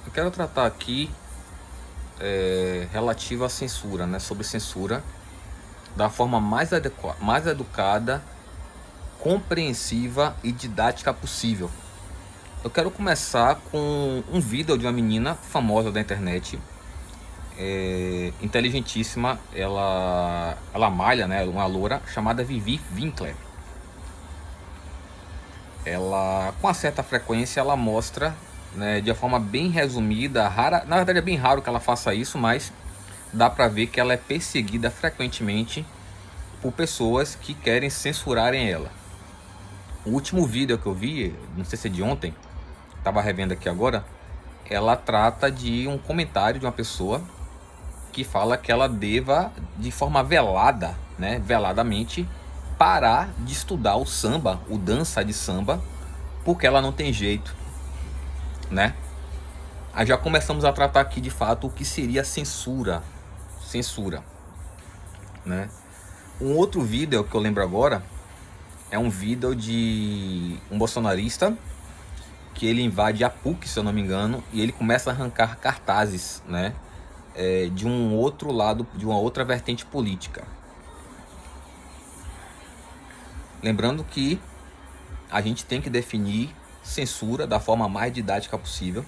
Eu quero tratar aqui relativo à censura, né? Sobre censura, da forma mais educada, compreensiva e didática possível. Eu quero começar com um vídeo de uma menina famosa da internet, inteligentíssima. Ela malha, né? Uma loura chamada Vivi Winkler. Ela, com uma certa frequência, ela mostra, né, de uma forma bem resumida, rara. Na verdade é bem raro que ela faça isso, mas dá pra ver que ela é perseguida frequentemente por pessoas que querem censurarem ela. O último vídeo que eu vi, não sei se é de ontem, tava revendo aqui agora, ela trata de um comentário de uma pessoa que fala que ela deva, de forma velada, né, veladamente, parar de estudar o samba, o dança de samba, porque ela não tem jeito, né? Aí já começamos a tratar aqui de fato o que seria censura, né? Um outro vídeo que eu lembro agora é um vídeo de um bolsonarista que ele invade a PUC, se eu não me engano, e ele começa a arrancar cartazes, né? De um outro lado, de uma outra vertente política. Lembrando que a gente tem que definir censura da forma mais didática possível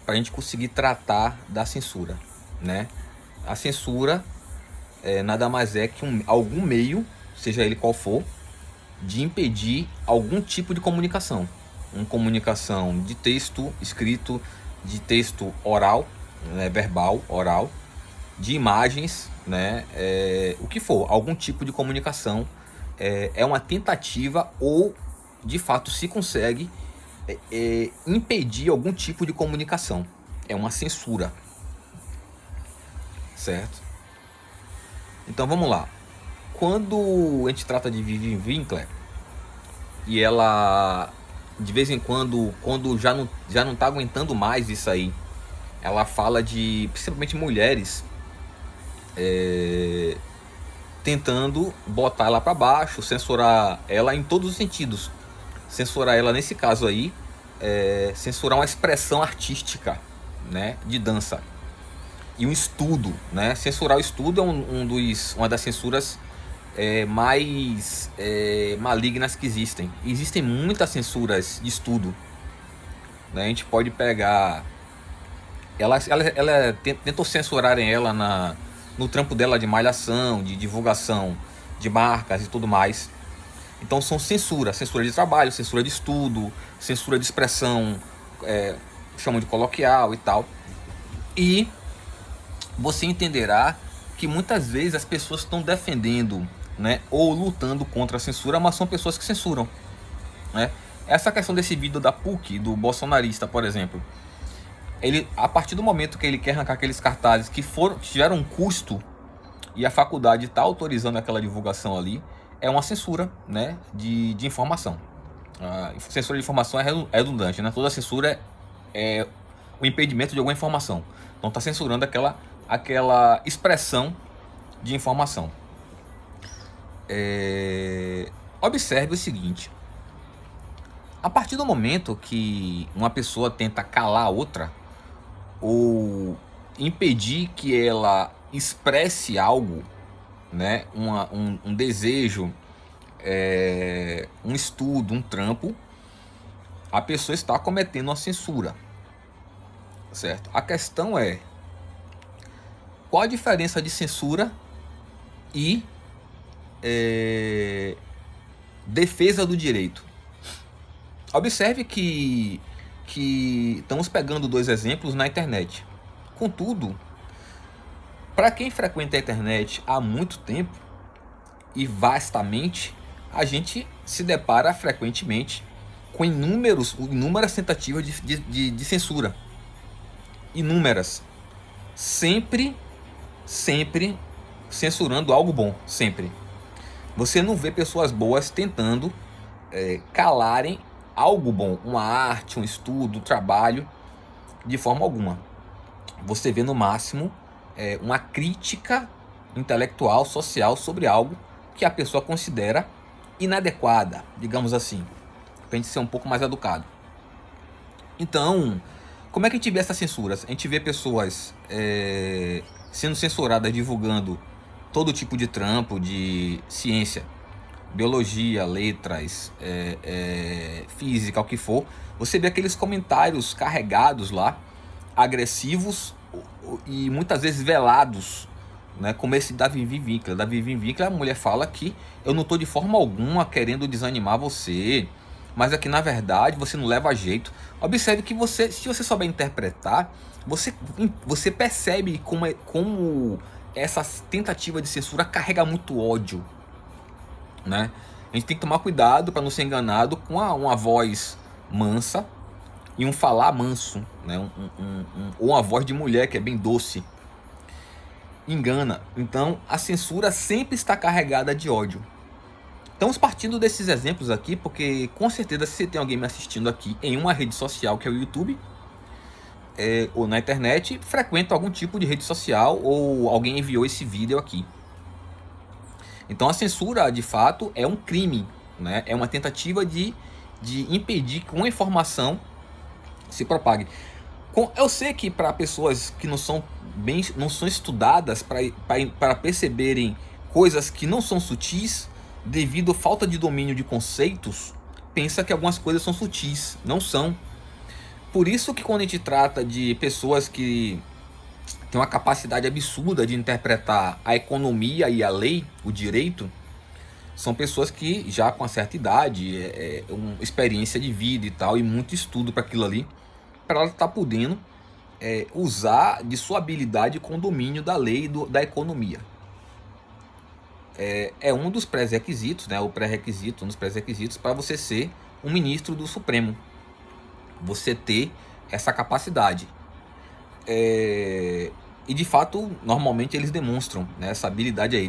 para a gente conseguir tratar da censura, né? A censura nada mais é que algum meio, seja ele qual for, de impedir algum tipo de comunicação. Uma comunicação de texto escrito, de texto oral, né, verbal, oral, de imagens, né, o que for, algum tipo de comunicação é uma tentativa ou de fato se consegue impedir algum tipo de comunicação. É uma censura, certo? Então vamos lá. Quando a gente trata de Vivi Winkler e ela de vez em quando já não tá aguentando mais isso aí, ela fala de principalmente mulheres tentando botar ela para baixo, censurar ela em todos os sentidos. Censurar ela nesse caso aí, censurar uma expressão artística, né, de dança. E um estudo, né? Censurar o estudo é uma das censuras mais malignas que existem. Existem muitas censuras de estudo, né? A gente pode pegar. Ela tentou censurarem ela no trampo dela de malhação, de divulgação de marcas e tudo mais. Então são censura de trabalho, censura de estudo, censura de expressão, chamam de coloquial e tal. E você entenderá que muitas vezes as pessoas estão defendendo, né, ou lutando contra a censura, mas são pessoas que censuram, né? Essa questão desse vídeo da PUC, do bolsonarista, por exemplo, ele, a partir do momento que ele quer arrancar aqueles cartazes que tiveram um custo e a faculdade está autorizando aquela divulgação ali, é uma censura, né, de informação. A censura de informação é redundante, né? Toda censura é o impedimento de alguma informação. Então está censurando aquela expressão de informação. Observe o seguinte: a partir do momento que uma pessoa tenta calar a outra ou impedir que ela expresse algo, né, um desejo, um estudo, um trampo, a pessoa está cometendo uma censura, certo? A questão é qual a diferença de censura e defesa do direito. Observe que estamos pegando dois exemplos na internet. Contudo, para quem frequenta a internet há muito tempo e vastamente, a gente se depara frequentemente com inúmeras tentativas de censura. Inúmeras. Sempre censurando algo bom. Sempre. Você não vê pessoas boas tentando calarem algo bom, uma arte, um estudo, um trabalho, de forma alguma. Você vê no máximo uma crítica intelectual, social sobre algo que a pessoa considera inadequada, digamos assim, para a gente ser um pouco mais educado. Então, Como é que a gente vê essas censuras? A gente vê pessoas sendo censuradas, divulgando todo tipo de trampo de ciência, biologia, letras, física, o que for. Você vê aqueles comentários carregados lá, agressivos e muitas vezes velados, né? Como esse da Vivi Winkler. Da Vivi Winkler, a mulher fala que eu não estou de forma alguma querendo desanimar você, mas aqui na verdade você não leva jeito. Observe que você, se você souber interpretar, você percebe como essa tentativa de censura carrega muito ódio, né? A gente tem que tomar cuidado para não ser enganado com uma voz mansa e um falar manso, né? Ou uma voz de mulher que é bem doce. Engana. Então a censura sempre está carregada de ódio. Estamos partindo desses exemplos aqui porque com certeza se tem alguém me assistindo aqui em uma rede social que é o YouTube, ou na internet, frequenta algum tipo de rede social ou alguém enviou esse vídeo aqui. Então a censura de fato é um crime, né? É uma tentativa de impedir que uma informação se propague. Eu sei que para pessoas que não são estudadas para perceberem coisas que não são sutis, devido à falta de domínio de conceitos, pensa que algumas coisas são sutis, não são. Por isso que quando a gente trata de pessoas que têm uma capacidade absurda de interpretar a economia e a lei, o direito, são pessoas que já com uma certa idade, uma experiência de vida e tal, e muito estudo para aquilo ali, para ela estar podendo usar de sua habilidade com domínio da lei e da economia. É um dos pré-requisitos, né? O pré-requisito, um dos pré-requisitos para você ser um ministro do Supremo. Você ter essa capacidade. E de fato, normalmente eles demonstram, né, essa habilidade aí.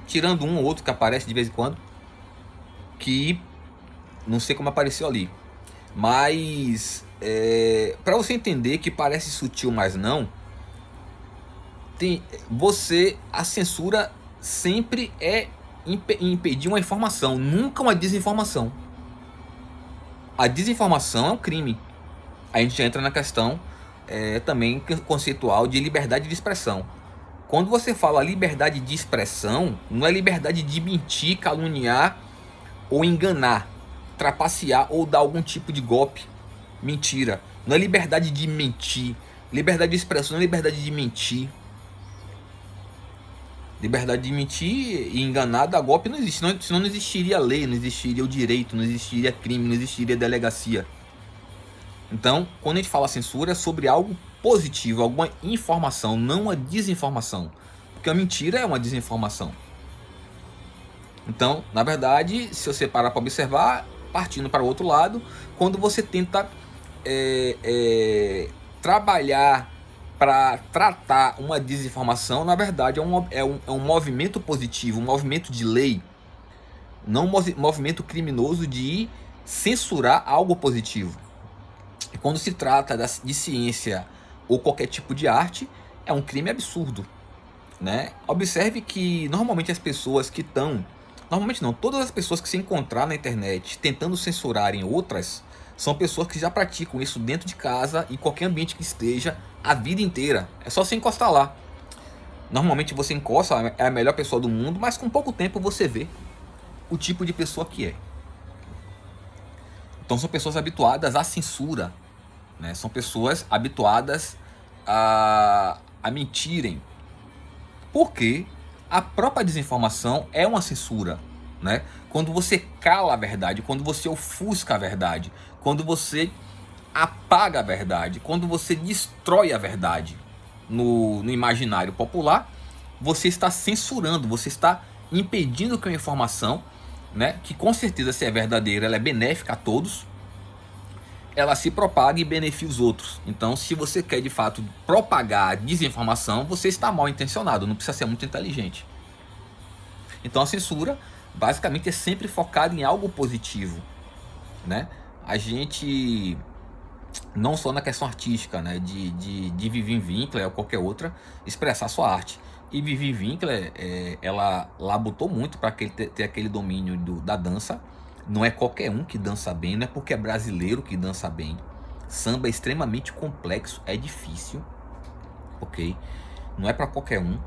Tirando um ou outro que aparece de vez em quando, que não sei como apareceu ali. Mas para você entender que parece sutil, mas não, a censura sempre é impedir uma informação, nunca uma desinformação. A desinformação é um crime. A gente entra na questão também conceitual de liberdade de expressão. Quando você fala liberdade de expressão, não é liberdade de mentir, caluniar ou enganar, trapacear ou dar algum tipo de golpe. Mentira. Não é liberdade de mentir. Liberdade de expressão não é liberdade de mentir. Liberdade de mentir e enganar, dar golpe não existe. Senão não existiria lei, não existiria o direito, não existiria crime, não existiria delegacia. Então, quando a gente fala censura, é sobre algo positivo, alguma informação, não uma desinformação. Porque a mentira é uma desinformação. Então, na verdade, se você parar para observar, partindo para o outro lado, quando você tenta trabalhar para tratar uma desinformação, na verdade é um movimento positivo, um movimento de lei, não um movimento criminoso de censurar algo positivo. E quando se trata de ciência ou qualquer tipo de arte, é um crime absurdo, né? Observe que normalmente as pessoas que estão... Normalmente não, todas as pessoas que se encontrar na internet tentando censurarem outras, são pessoas que já praticam isso dentro de casa, em qualquer ambiente que esteja, a vida inteira. É só você encostar lá. Normalmente você encosta, é a melhor pessoa do mundo, mas com pouco tempo você vê o tipo de pessoa que é. Então são pessoas habituadas à censura, né? São pessoas habituadas a mentirem. Porque a própria desinformação é uma censura, né? Quando você cala a verdade, quando você ofusca a verdade, quando você apaga a verdade, quando você destrói a verdade no imaginário popular, você está censurando, você está impedindo que uma informação, né, que com certeza, se é verdadeira, ela é benéfica a todos, ela se propague e beneficie os outros. Então, se você quer de fato propagar a desinformação, você está mal intencionado, não precisa ser muito inteligente. Então a censura basicamente é sempre focada em algo positivo, né? A gente, não só na questão artística, né, de Vivi Winkler ou qualquer outra, expressar sua arte. E Vivi Winkler, ela labutou muito para ter aquele domínio da dança. Não é qualquer um que dança bem, não é porque é brasileiro que dança bem. Samba é extremamente complexo, é difícil, ok? Não é para qualquer um.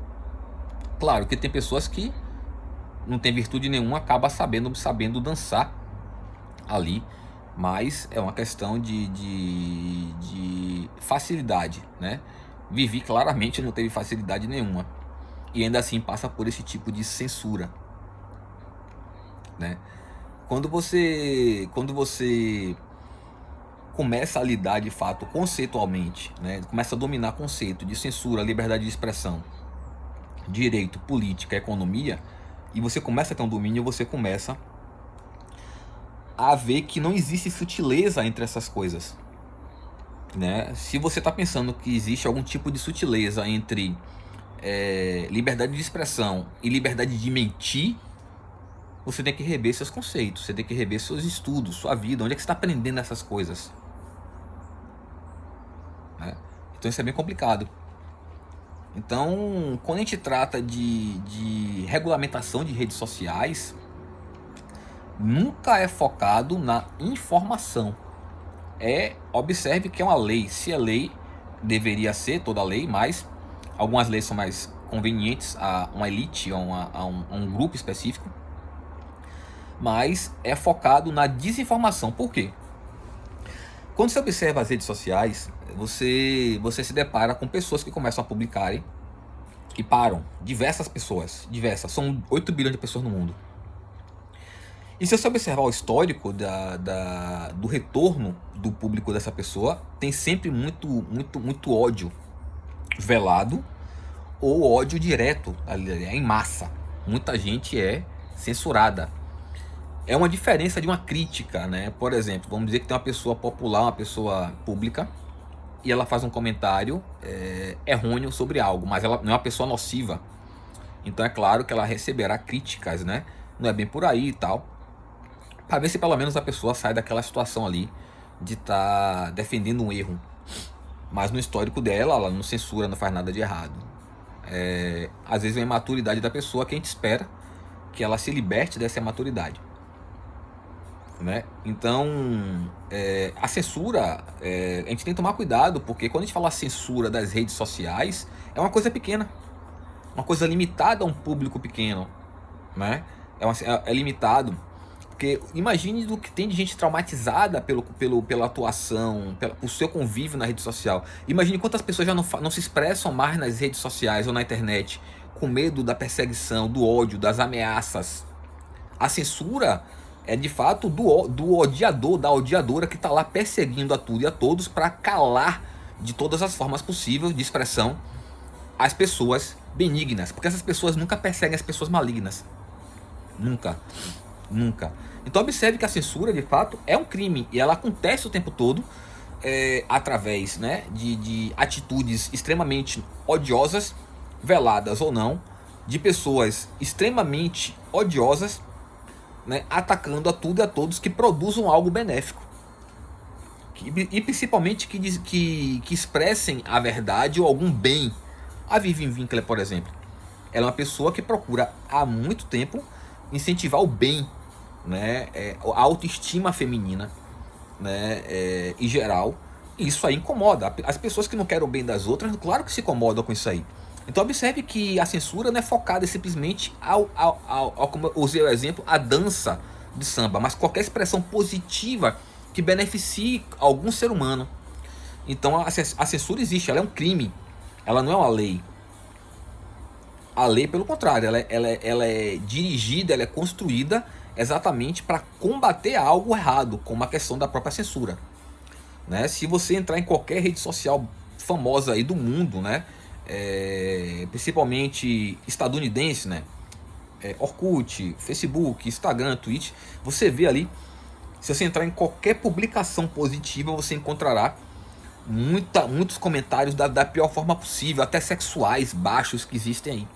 Claro que tem pessoas que não tem virtude nenhuma, acaba sabendo dançar ali, mas é uma questão de facilidade, né? Vivi claramente não teve facilidade nenhuma e ainda assim passa por esse tipo de censura, né? Quando você começa a lidar de fato conceitualmente, né? Começa a dominar conceito de censura, liberdade de expressão, direito, política, economia, e você começa a ter um domínio, você começa a ver que não existe sutileza entre essas coisas, né? Se você está pensando que existe algum tipo de sutileza entre liberdade de expressão e liberdade de mentir, você tem que rever seus conceitos, você tem que rever seus estudos, sua vida, onde é que você está aprendendo essas coisas, né? Então isso é bem complicado. Então, quando a gente trata de regulamentação de redes sociais, nunca é focado na informação. Observe que é uma lei. Se é lei, deveria ser toda lei, mas algumas leis são mais convenientes a uma elite, a um grupo específico. Mas é focado na desinformação. Por quê? Quando você observa as redes sociais, você se depara com pessoas que começam a publicarem e param. Diversas pessoas, diversas. São 8 bilhões de pessoas no mundo. E se você observar o histórico do retorno do público dessa pessoa, tem sempre muito ódio velado ou ódio direto, em massa. Muita gente é censurada. É uma diferença de uma crítica, né? Por exemplo, vamos dizer que tem uma pessoa popular, uma pessoa pública, e ela faz um comentário errôneo sobre algo, mas ela não é uma pessoa nociva. Então é claro que ela receberá críticas, né? Não é bem por aí e tal, para ver se pelo menos a pessoa sai daquela situação ali de estar defendendo um erro. Mas no histórico dela, ela não censura, não faz nada de errado. Às vezes é a imaturidade da pessoa que a gente espera que ela se liberte dessa imaturidade, né? Então, a censura, a gente tem que tomar cuidado, porque quando a gente fala censura das redes sociais, é uma coisa pequena, uma coisa limitada a um público pequeno, né? É limitado. Porque imagine do que tem de gente traumatizada pela atuação, por seu convívio na rede social. Imagine quantas pessoas já não se expressam mais nas redes sociais ou na internet, com medo da perseguição, do ódio, das ameaças. A censura é de fato do odiador, da odiadora que está lá perseguindo a tudo e a todos para calar de todas as formas possíveis de expressão as pessoas benignas. Porque essas pessoas nunca perseguem as pessoas malignas. Nunca. Nunca. Então observe que a censura de fato é um crime e ela acontece o tempo todo através, né, de atitudes extremamente odiosas, veladas ou não, de pessoas extremamente odiosas, né, atacando a tudo e a todos que produzam algo benéfico e principalmente que expressem a verdade ou algum bem. A Vivian Winkler, por exemplo, ela é uma pessoa que procura há muito tempo incentivar o bem, né, a autoestima feminina, né, em geral. E isso aí incomoda. As pessoas que não querem o bem das outras, claro que se incomodam com isso aí. Então observe que a censura não é focada simplesmente como eu usei o exemplo, a dança de samba, mas qualquer expressão positiva que beneficie algum ser humano. Então a censura existe, ela é um crime, ela não é uma lei. A lei, pelo contrário, ela é dirigida, ela é construída exatamente para combater algo errado, como a questão da própria censura, né? Se você entrar em qualquer rede social famosa aí do mundo, né, principalmente estadunidense, né, Orkut, Facebook, Instagram, Twitch, você vê ali, se você entrar em qualquer publicação positiva, você encontrará muitos comentários da pior forma possível, até sexuais baixos que existem aí.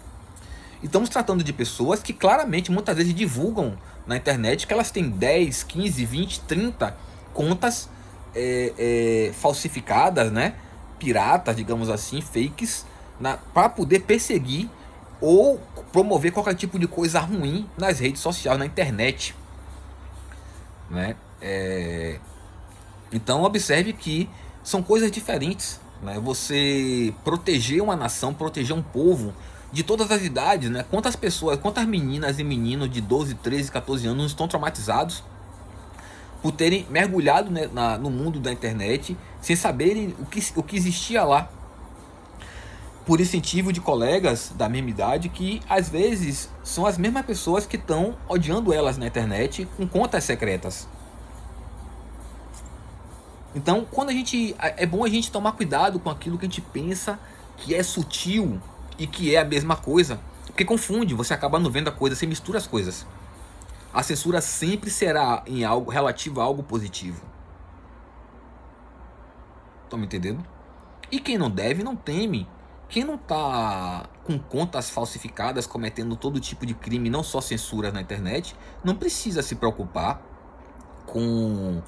E estamos tratando de pessoas que claramente muitas vezes divulgam na internet que elas têm 10, 15, 20, 30 contas falsificadas, né? Piratas, digamos assim, fakes, para poder perseguir ou promover qualquer tipo de coisa ruim nas redes sociais, na internet, né? Então observe que são coisas diferentes, né? Você proteger uma nação, proteger um povo de todas as idades, né? Quantas pessoas, quantas meninas e meninos de 12, 13, 14 anos estão traumatizados por terem mergulhado, né, no mundo da internet sem saberem o que existia lá, por incentivo de colegas da mesma idade que às vezes são as mesmas pessoas que estão odiando elas na internet com contas secretas. Então, quando é bom a gente tomar cuidado com aquilo que a gente pensa que é sutil e que é a mesma coisa, porque confunde, você acaba não vendo a coisa, você mistura as coisas. A censura sempre será em algo relativo a algo positivo. Estão me entendendo? E quem não deve, não teme. Quem não tá com contas falsificadas, cometendo todo tipo de crime, não só censura na internet, não precisa se preocupar com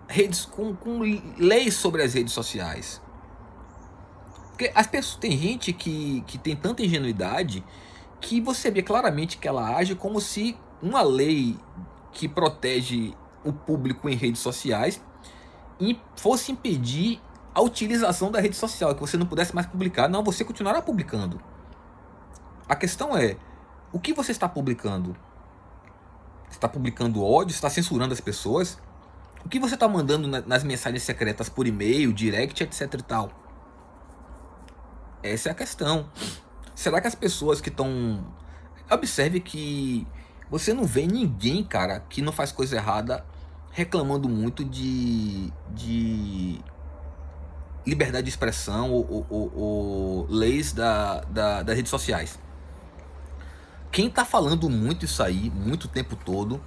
redes, com leis sobre as redes sociais. Porque as pessoas, tem gente que tem tanta ingenuidade que você vê claramente que ela age como se uma lei que protege o público em redes sociais fosse impedir a utilização da rede social, que você não pudesse mais publicar. Não, você continuará publicando. A questão é, o que você está publicando? Você está publicando ódio? Você está censurando as pessoas? O que você está mandando nas mensagens secretas por e-mail, direct, etc e tal? Essa é a questão. Será que as pessoas que estão... Observe que você não vê ninguém, cara, que não faz coisa errada reclamando muito de liberdade de expressão ou leis das redes sociais. Quem tá falando muito isso aí, muito tempo todo,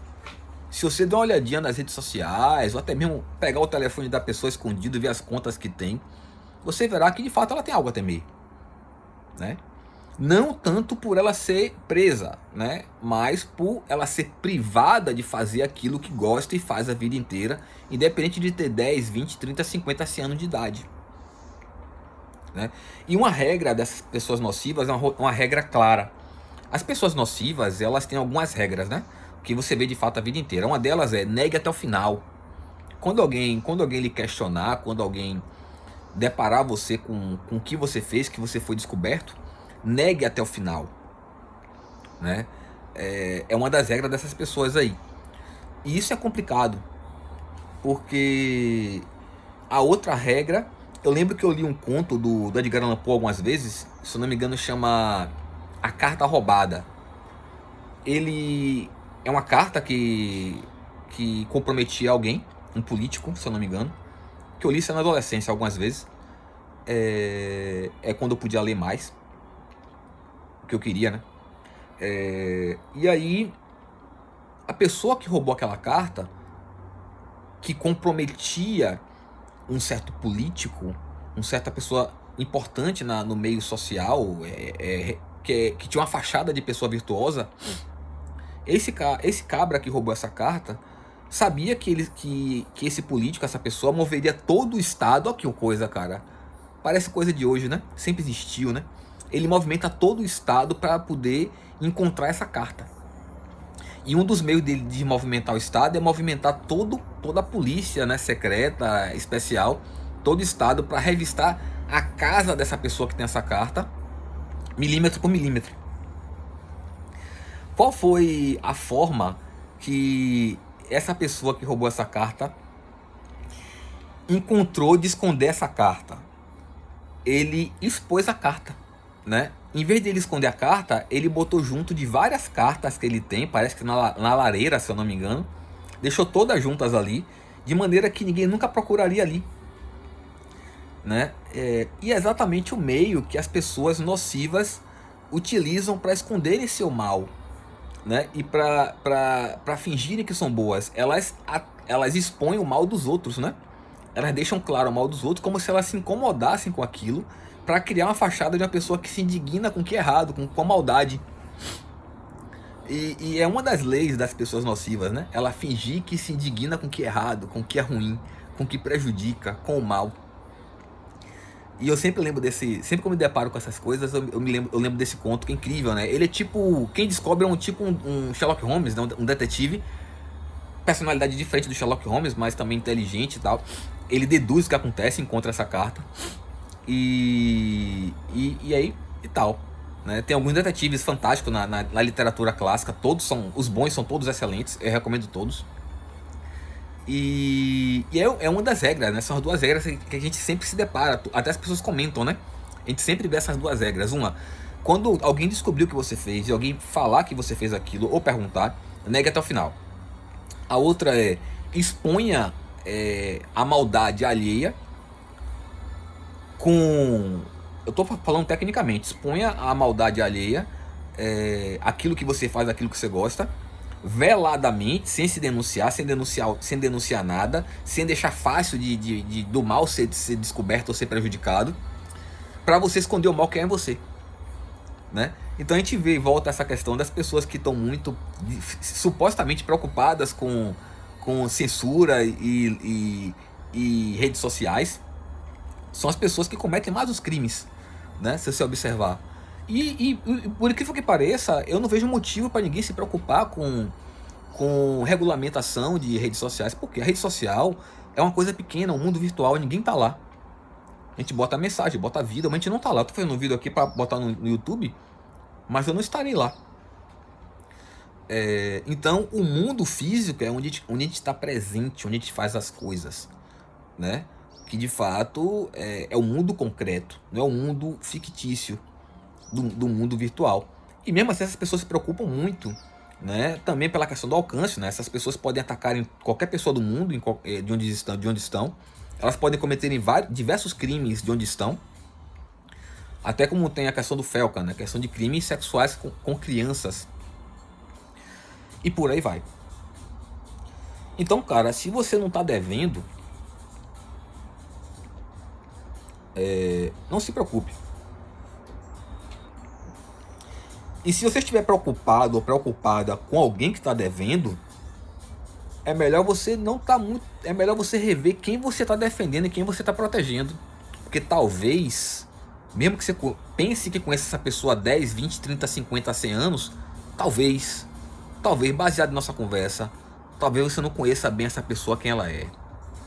se você der uma olhadinha nas redes sociais, ou até mesmo pegar o telefone da pessoa escondido e ver as contas que tem, você verá que de fato ela tem algo a temer, né? Não tanto por ela ser presa, né? Mas por ela ser privada de fazer aquilo que gosta e faz a vida inteira, independente de ter 10, 20, 30, 50, 100 anos de idade, né? E uma regra dessas pessoas nocivas é uma regra clara. As pessoas nocivas, elas têm algumas regras, né? Que você vê de fato a vida inteira. Uma delas é negue até o final. Quando alguém lhe questionar, quando alguém deparar você com o que você fez, que você foi descoberto, negue até o final, né? É uma das regras dessas pessoas aí. E isso é complicado, porque a outra regra, eu lembro que eu li um conto do Edgar Allan Poe algumas vezes, se eu não me engano chama A Carta Roubada. Ele é uma carta que comprometia alguém, um político, se eu não me engano, que eu li isso na adolescência algumas vezes. É quando eu podia ler mais, que eu queria, né? E aí, a pessoa que roubou aquela carta, que comprometia um certo político, uma certa pessoa importante no meio social, que tinha uma fachada de pessoa virtuosa, esse cabra que roubou essa carta sabia que esse político, essa pessoa, moveria todo o Estado. Olha que coisa, cara. Parece coisa de hoje, né? Sempre existiu, né? Ele movimenta todo o Estado para poder encontrar essa carta. E um dos meios dele de movimentar o Estado é movimentar toda a polícia, né, secreta, especial, todo o Estado, para revistar a casa dessa pessoa que tem essa carta, milímetro por milímetro. Qual foi a forma que essa pessoa que roubou essa carta encontrou de esconder essa carta? Ele expôs a carta, né? Em vez de ele esconder a carta, ele botou junto de várias cartas que ele tem, parece que na lareira, se eu não me engano, deixou todas juntas ali, de maneira que ninguém nunca procuraria ali, né? E é exatamente o meio que as pessoas nocivas utilizam para esconderem seu mal, né? E para fingirem que são boas. Elas expõem o mal dos outros, né? Elas deixam claro o mal dos outros como se elas se incomodassem com aquilo, para criar uma fachada de uma pessoa que se indigna com o que é errado, com a maldade. E é uma das leis das pessoas nocivas, né? Ela fingir que se indigna com o que é errado, com o que é ruim, com o que prejudica, com o mal. E eu sempre lembro desse. Sempre que eu me deparo com essas coisas, eu lembro desse conto que é incrível, né? Ele é tipo. Quem descobre é um Sherlock Holmes, né? Um detetive. Personalidade diferente do Sherlock Holmes, mas também inteligente e tal. Ele deduz o que acontece, encontra essa carta. E aí. E tal. Né? Tem alguns detetives fantásticos na literatura clássica. Todos são. Os bons são todos excelentes. Eu recomendo todos. É uma das regras, né? São as duas regras que a gente sempre se depara. Até as pessoas comentam, né? A gente sempre vê essas duas regras. Uma, quando alguém descobriu o que você fez e alguém falar que você fez aquilo ou perguntar, negue até o final. A outra é exponha a maldade alheia com. Eu tô falando tecnicamente, exponha a maldade alheia, aquilo que você faz, aquilo que você gosta, veladamente, sem se denunciar, sem denunciar nada, sem deixar fácil do mal ser descoberto ou ser prejudicado, para você esconder o mal que é em você, né? Então a gente vê e volta essa questão das pessoas que estão muito supostamente preocupadas com censura e redes sociais, são as pessoas que cometem mais os crimes, né? Se você observar. E por incrível que pareça, eu não vejo motivo para ninguém se preocupar com regulamentação de redes sociais, porque a rede social é uma coisa pequena, um mundo virtual, ninguém tá lá. A gente bota mensagem, bota vídeo, mas a gente não tá lá. Eu tô fazendo um vídeo aqui para botar no YouTube, mas eu não estarei lá. Então, o mundo físico é onde a gente está presente, onde a gente faz as coisas, né? Que de fato é o mundo concreto, não é o mundo fictício do mundo virtual. E mesmo assim essas pessoas se preocupam muito, né? Também pela questão do alcance, né? Essas pessoas podem atacar qualquer pessoa do mundo, de onde estão. Elas podem cometer diversos crimes de onde estão. Até como tem a questão do Felca, né? A questão de crimes sexuais com crianças. E por aí vai. Então, cara, se você não tá devendo, não se preocupe. E se você estiver preocupado ou preocupada com alguém que está devendo, é melhor você não tá muito. É melhor você rever quem você está defendendo e quem você está protegendo. Porque talvez, mesmo que você pense que conheça essa pessoa há 10, 20, 30, 50, 100 anos, talvez, baseado na nossa conversa, talvez você não conheça bem essa pessoa quem ela é.